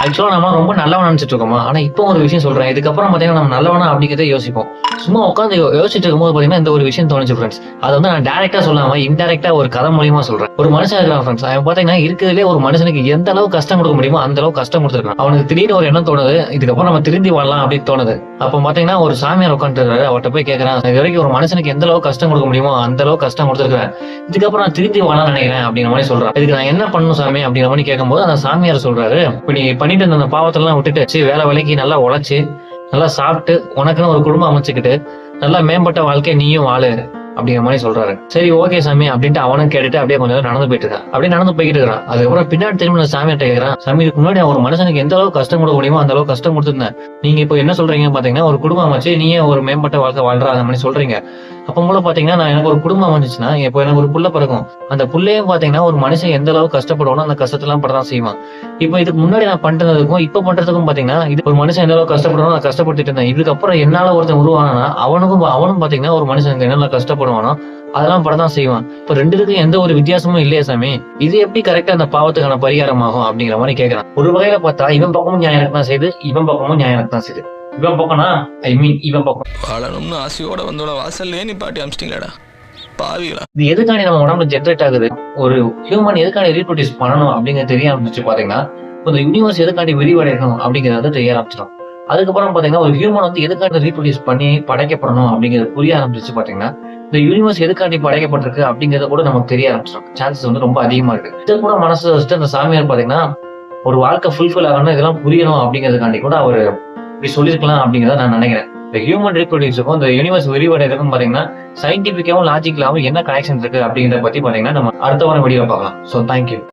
ஆக்சுவலா நம்ம ரொம்ப நல்லவனா நினைச்சிட்டு இருக்கோமா? ஆனா இப்போ ஒரு விஷயம் சொல்றேன். இதுக்கப்புறம் பாத்தீங்கன்னா நம்ம நல்லவனா அப்படிங்கிறத யோசிப்போம். சும்மா உட்காந்து யோசிச்சுட்டு இருக்கும்போது பாத்தீங்கன்னா இந்த ஒரு விஷயம் தோணுச்சு ஃப்ரெண்ட்ஸ். அது வந்து நான் டைரக்டா சொல்லாம இன்டைரக்டா ஒரு கதை மூலியமா சொல்றேன். ஒரு மனுஷன் இருக்கிறான் ஃப்ரெண்ட்ஸ். அவன் பாத்தீங்கன்னா இருக்கிறதுலே ஒரு மனுஷனுக்கு எந்த அளவு கஷ்டம் கொடுக்க முடியுமோ அந்த அளவுக்கு கஷ்டம் கொடுத்துருக்கான். அவனுக்கு திடீர்னு ஒரு எண்ணம் தோணுது. இதுக்கப்புறம் நம்ம திருந்தி வாழலாம் அப்படின்னு தோணுது. அப்ப பாத்தீங்கன்னா ஒரு சாமியார் உட்காந்துருக்காரு. அவர்கிட்ட போய் கேட்கறான், இது வரைக்கும் ஒரு மனுஷனுக்கு எந்த அளவுக்கு கஷ்டம் கொடுக்க முடியுமோ அந்த அளவுக்கு கஷ்டம் கொடுத்துருக்கேன். இதுக்கப்புறம் நான் திருந்தி வாழலாம் நினைக்கிறேன் அப்படிங்கிற மாதிரி சொல்றான். இதுக்கு நான் என்ன பண்ணணும் சாமி அப்படிங்கிற மாதிரி கேட்கும்போது அந்த சாமியார் சொல்றாரு, இப்ப நீ பண்ணிட்டு இருந்த அந்த பாவத்தெல்லாம் விட்டுட்டு வேலை வேலைக்கு நல்லா உழைச்சு நல்லா சாப்பிட்டு உனக்குன்னு ஒரு குடும்பம் அமைச்சுக்கிட்டு நல்லா மேம்பட்ட வாழ்க்கை நீயும் வாழு அப்படிங்கிற மாதிரி சொல்றாரு. சரி ஓகே சாமி அப்படின்ட்டு அவனும் கேட்டுட்டு அப்படியே கொஞ்சம் நேரம் நடந்து போயிட்டு இருக்கான். அப்படியே நடந்து போய்கிட்டு இருக்கான். அதுக்கப்புறம் பின்னாடி திரும்பி நான் சாமியார்ட்ட கேட்கறான், சாமி இதுக்கு முன்னாடி ஒரு மனுஷனுக்கு எந்த அளவுக்கு கஷ்டம் கொடுக்க முடியுமோ அந்த அளவுக்கு கஷ்டம் கொடுத்துருந்தேன். நீங்க இப்போ என்ன சொல்றீங்க பாத்தீங்கன்னா ஒரு குடும்பம் அமைச்சு நீயே ஒரு மேம்பட்ட வாழ்க்கை வாழ்ற அந்த மாதிரி சொல்றீங்க. அப்ப மூலம் பாத்தீங்கன்னா நான் எனக்கு ஒரு குடும்பம் அமைஞ்சிச்சுன்னா இப்போ எனக்கு ஒரு புள்ள பிறக்கும். அந்த புள்ளையும் பாத்தீங்கன்னா ஒரு மனுஷன் எந்த அளவுக்கு கஷ்டப்படுவானோ அந்த கஷ்டத்தெல்லாம் படதான் செய்வான். இப்போ இதுக்கு முன்னாடி நான் பண்றதுக்கும் இப்ப பண்றதுக்கும் பாத்தீங்கன்னா இது ஒரு மனுஷன் எந்த அளவுக்கு கஷ்டப்படுவானோ நான் கஷ்டப்பட்டுட்டு இருந்தேன். இதுக்கப்புறம் என்னால ஒருத்தன் உருவானா அவனும் பாத்தீங்கன்னா ஒரு மனுஷனுக்கு என்னென்ன கஷ்டப்படுவானோ அதெல்லாம் படதான் செய்வான். இப்ப ரெண்டுக்கும் எந்த ஒரு வித்தியாசமும் இல்லையா சாமி? இது எப்படி கரெக்டா அந்த பாவத்துக்கான பரிகாரம் ஆகும் அப்படிங்கிற மாதிரி கேட்கறான். ஒரு வகையில பார்த்தா இவன் பக்கமும் நியாயம் தான் செய்யுது, இவன் பக்கமும் நியாயம் தான் செய்யுது. இவன் பக்கம்னா இவன் பக்கம் வாழணும்னு ஆசையோட வந்தோட வாசல்லே நீ பாட்டி அமிச்சிட்டீங்களாடா பாவிகளா. இது எதுக்காண்டி நம்ம உடம்புல ஜென்ரேட் ஆகுது? ஒரு ஹியூமன் எதுக்காண்டி ரீப்ரொடியூஸ் பண்ணணும் அப்படிங்கிறது தெரிய ஆரம்பிச்சு பாத்தீங்கன்னா இந்த யூனிவர்ஸ் எதுக்காண்டி விரிவடையணும் அப்படிங்கிறது தெரிய ஆரம்பிச்சிடும். அதுக்கப்புறம் பாத்தீங்கன்னா ஒரு ஹியூமன் வந்து எதுக்காண்டி ரீப்ரொடியூஸ் பண்ணி படைக்கப்படணும் அப்படிங்கிறது புரிய ஆரம்பிச்சு பாத்தீங்கன்னா இந்த யூனிவர்ஸ் எதுக்காண்டி படைக்கப்பட்டிருக்கு அப்படிங்கறத கூட நமக்கு தெரிய ஆரம்பிச்சிடும். சான்சஸ் வந்து ரொம்ப அதிகமா இருக்கு. இதை கூட மனசு வச்சுட்டு அந்த சாமியார் பாத்தீங்கன்னா ஒரு வாழ்க்கை ஃபுல்ஃபில் ஆகணும் இதெல்லாம் புரியணும் அப்படிங்கிறதுக்காண்டி கூட அவர் இப்படி சொல்லியிருக்கலாம் அப்படிங்கிறத நான் நினைக்கிறேன். இந்த ஹியூமன் ரீப்ரொடியூஸுக்கும் இந்த யூனிவர்ஸ் விரிவடைறதுக்கும் பாத்தீங்கன்னா சயின்டிபிக்காவும் லாஜிக்கலாவும் என்ன கனெக்ஷன் இருக்கு அப்படிங்கிறத பத்தி பாத்தீங்கன்னா நம்ம அடுத்த வாரம் வீடியோ பார்க்கலாம். So thank you.